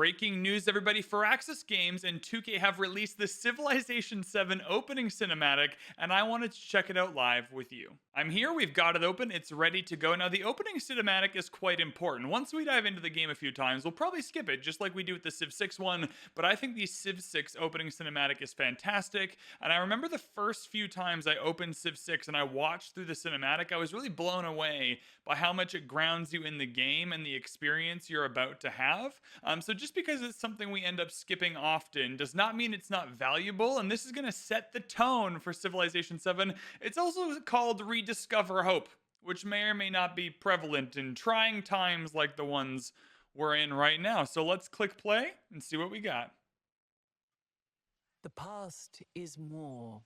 Breaking news, everybody. Firaxis Games and 2K have released the Civilization 7 opening cinematic, and I wanted to check it out live with you. I'm here, we've got it open, it's ready to go. Now, the opening cinematic is quite important. Once we dive into the game a few times, we'll probably skip it, just like we do with the Civ 6 one, but I think the Civ 6 opening cinematic is fantastic, and I remember the first few times I opened Civ 6 and I watched through the cinematic, I was really blown away by how much it grounds you in the game and the experience you're about to have. So just because it's something we end up skipping often does not mean it's not valuable, and this is going to set the tone for Civilization 7. It's also called Rediscover Hope, which may or may not be prevalent in trying times like the ones we're in right now. So let's click play and see what we got. The past is more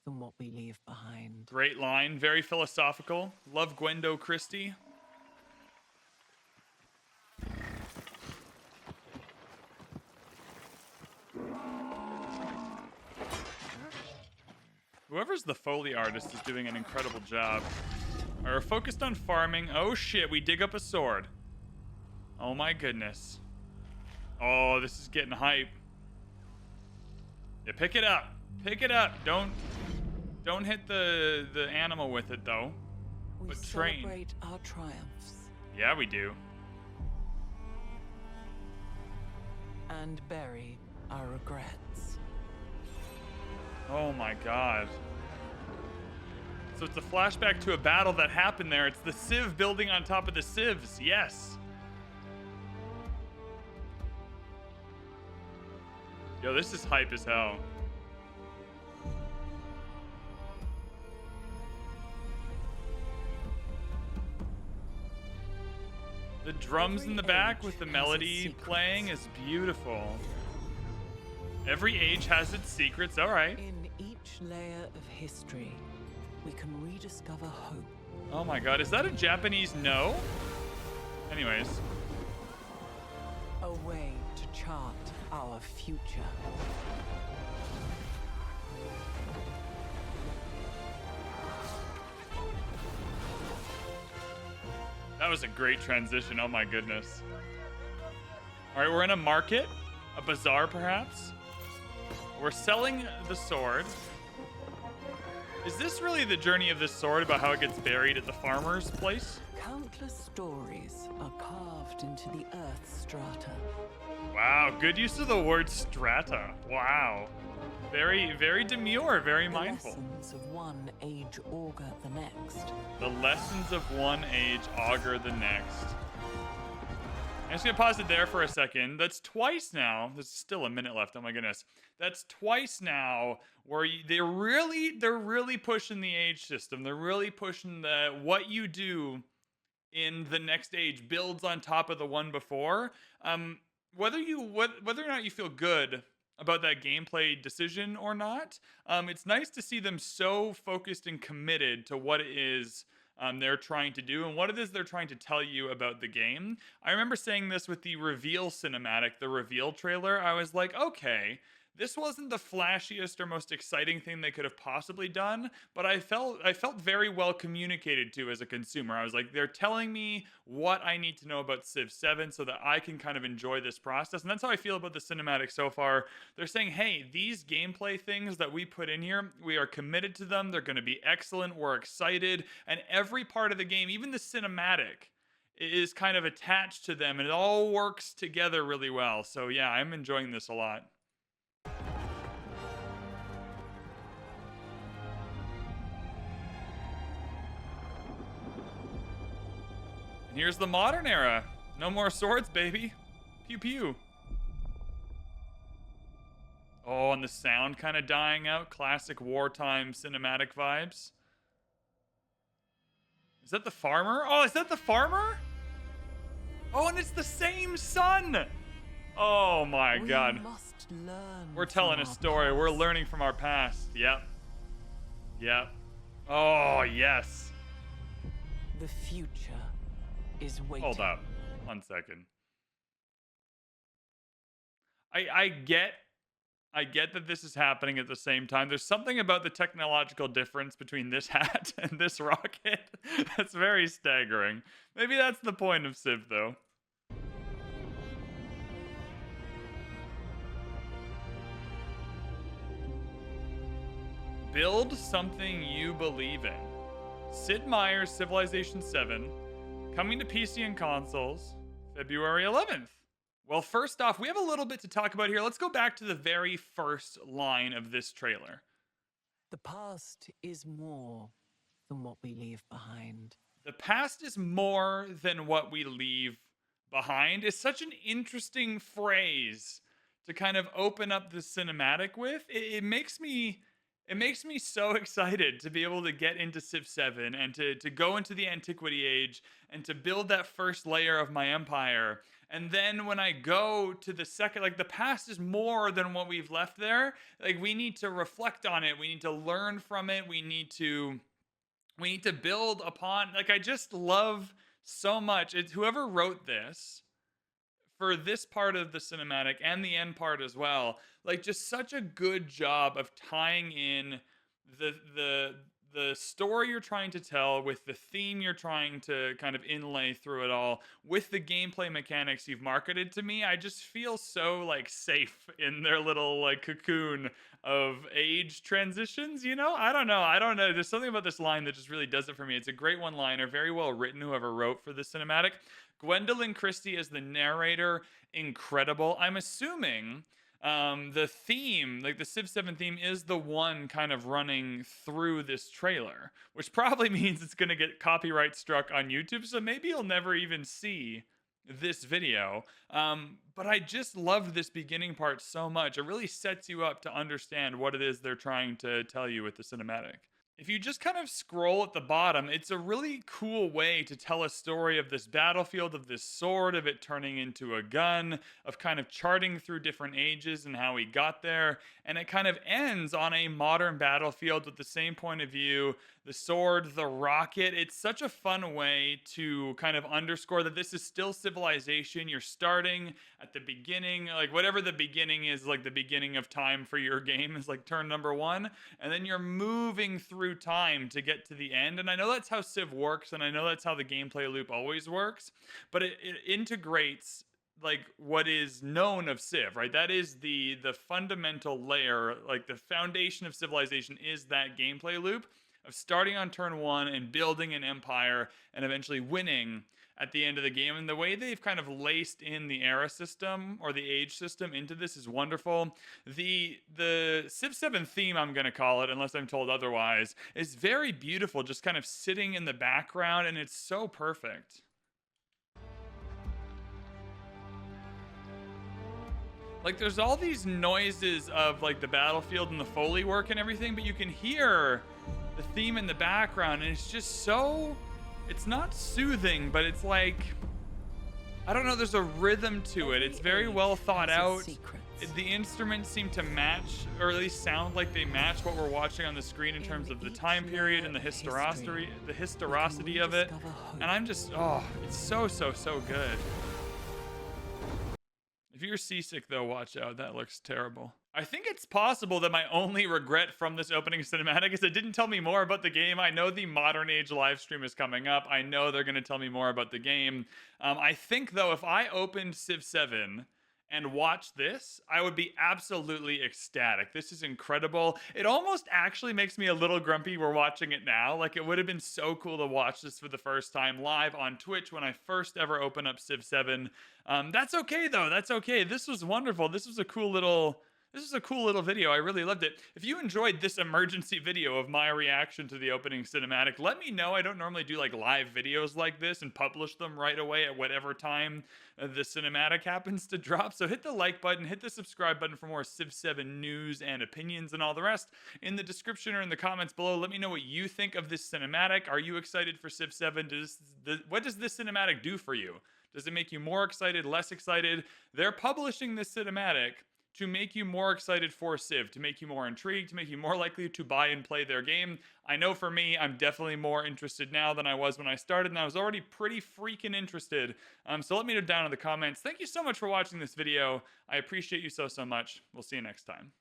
than what we leave behind. Great line, very philosophical. Love Gwendo Christie. Whoever's the Foley artist is doing an incredible job. We're focused on farming. Oh shit, we dig up a sword. Oh my goodness. Oh, this is getting hype. Yeah, pick it up. Pick it up. Don't hit the animal with it though. We celebrate our triumphs. Yeah, we do. And bury our regrets. Oh my god. So it's a flashback to a battle that happened there. It's the Civ building on top of the Civs. Yes. Yo, this is hype as hell. The drums in the back with the melody playing is beautiful. Every age has its secrets, all right. In each layer of history, we can rediscover hope. Oh my god, is that a Japanese no? Anyways. A way to chart our future. That was a great transition, oh my goodness. All right, we're in a market, a bazaar perhaps. We're selling the sword. Is this really the journey of this sword about how it gets buried at the farmer's place? Countless stories are carved into the earth's strata. Wow, good use of the word strata. Wow. Very, very demure, very mindful. The lessons of one age augur the next. The lessons of one age augur the next. I'm just gonna pause it there for a second. That's twice now. There's still a minute left. Oh my goodness. That's twice now where they're really pushing the age system. They're really pushing the what you do in the next age builds on top of the one before. Whether or not you feel good about that gameplay decision or not, it's nice to see them so focused and committed to what it is they're trying to do and what it is they're trying to tell you about the game. I remember saying this with the reveal cinematic, the reveal trailer. I was like, okay, this wasn't the flashiest or most exciting thing they could have possibly done, but I felt very well communicated to as a consumer. I was like, they're telling me what I need to know about Civ 7 so that I can kind of enjoy this process. And that's how I feel about the cinematic so far. They're saying, hey, these gameplay things that we put in here, we are committed to them. They're going to be excellent. We're excited. And every part of the game, even the cinematic, is kind of attached to them. And it all works together really well. So yeah, I'm enjoying this a lot. Here's the modern era. No more swords, baby. Pew pew. Oh, and the sound kind of dying out. Classic wartime cinematic vibes. Is that the farmer? Oh, is that the farmer? Oh, and it's the same son. Oh my god. We're telling a story. We're learning from our past. Yep. Yep. Oh, yes. The future is waiting. Hold up. 1 second. I get that this is happening at the same time. There's something about the technological difference between this hat and this rocket that's very staggering. Maybe that's the point of Civ, though. Build something you believe in. Sid Meier's Civilization 7, coming to PC and consoles, February 11th. Well, first off, we have a little bit to talk about here. Let's go back to the very first line of this trailer. The past is more than what we leave behind. The past is more than what we leave behind is such an interesting phrase to kind of open up the cinematic with. It makes me so excited to be able to get into Civ 7 and to go into the Antiquity age and to build that first layer of my empire. And then when I go to the second, like, the past is more than what we've left there. Like, we need to reflect on it. We need to learn from it. We need to build upon, like, I just love so much. It's whoever wrote this for this part of the cinematic and the end part as well, like, just such a good job of tying in the story you're trying to tell with the theme you're trying to kind of inlay through it all with the gameplay mechanics you've marketed to me. I just feel so, like, safe in their little, like, cocoon of age transitions, you know? I don't know. There's something about this line that just really does it for me. It's a great one-liner, very well written, whoever wrote for the cinematic. Gwendolyn Christie as the narrator, incredible. I'm assuming the theme, like the Civ 7 theme, is the one kind of running through this trailer, which probably means it's going to get copyright struck on YouTube, so maybe you'll never even see this video. But I just love this beginning part so much. It really sets you up to understand what it is they're trying to tell you with the cinematic. If you just kind of scroll at the bottom, it's a really cool way to tell a story of this battlefield, of this sword, of it turning into a gun, of kind of charting through different ages and how we got there. And it kind of ends on a modern battlefield with the same point of view, the sword, the rocket. It's such a fun way to kind of underscore that this is still civilization. You're starting at the beginning, like whatever the beginning is, like the beginning of time for your game is like turn number 1. And then you're moving through time to get to the end. And I know that's how Civ works, and I know that's how the gameplay loop always works, but it integrates like what is known of Civ, right? That is the fundamental layer, like the foundation of civilization is that gameplay loop of starting on turn 1 and building an empire and eventually winning at the end of the game. And the way they've kind of laced in the era system or the age system into this is wonderful. The Civ 7 theme, I'm going to call it, unless I'm told otherwise, is very beautiful, just kind of sitting in the background, and it's so perfect. Like, there's all these noises of like the battlefield and the Foley work and everything, but you can hear the theme in the background, and it's just so, it's not soothing, but it's like, I don't know, there's a rhythm to it. It's very well thought out. The instruments seem to match, or at least sound like they match what we're watching on the screen in terms of the time period and the historicity of it. And I'm just, oh, it's so good. If you're seasick, though, watch out. That looks terrible. I think it's possible that my only regret from this opening cinematic is it didn't tell me more about the game. I know the Modern Age live stream is coming up. I know they're going to tell me more about the game. I think, though, if I opened Civ 7 and watched this, I would be absolutely ecstatic. This is incredible. It almost actually makes me a little grumpy we're watching it now. Like, it would have been so cool to watch this for the first time live on Twitch when I first ever opened up Civ 7. That's okay, though. That's okay. This was wonderful. This was a cool little video. I really loved it. If you enjoyed this emergency video of my reaction to the opening cinematic, let me know. I don't normally do like live videos like this and publish them right away at whatever time the cinematic happens to drop. So hit the like button, hit the subscribe button for more Civ 7 news and opinions and all the rest. In the description or in the comments below, let me know what you think of this cinematic. Are you excited for Civ 7? What does this cinematic do for you? Does it make you more excited, less excited? They're publishing this cinematic to make you more excited for Civ, to make you more intrigued, to make you more likely to buy and play their game. I know for me, I'm definitely more interested now than I was when I started, and I was already pretty freaking interested. So let me know down in the comments. Thank you so much for watching this video. I appreciate you so much. We'll see you next time.